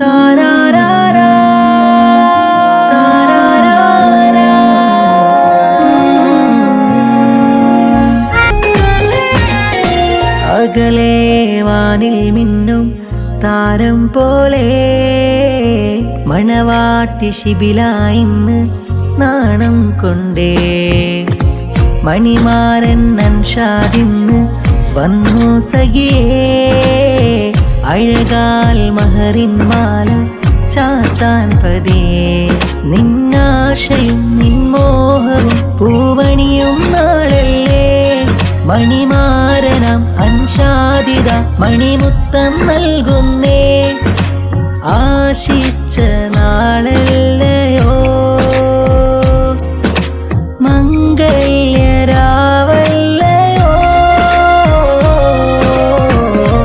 താരാരാരാ താരാരാരാ. അകലെ വാനിൽ മിന്നും താരം പോലെ മണവാട്ടി ശിബിലായിന്ന് നാണം കൊണ്ടേ മണിമാരൻ അൻഷാദിന്ന് വന്നു സഖിയേ അഴകാൽ മഹറിൻ മാല ചാത്താൻ പതിയേ നിന്നാശയും നിൻമോഹവും പൂവണിയും നാളല്ലേ മണിമാരനാം അൻഷാദിത മണിമുത്തം നൽകുന്നേ ആശിച്ച നാളല്ലേ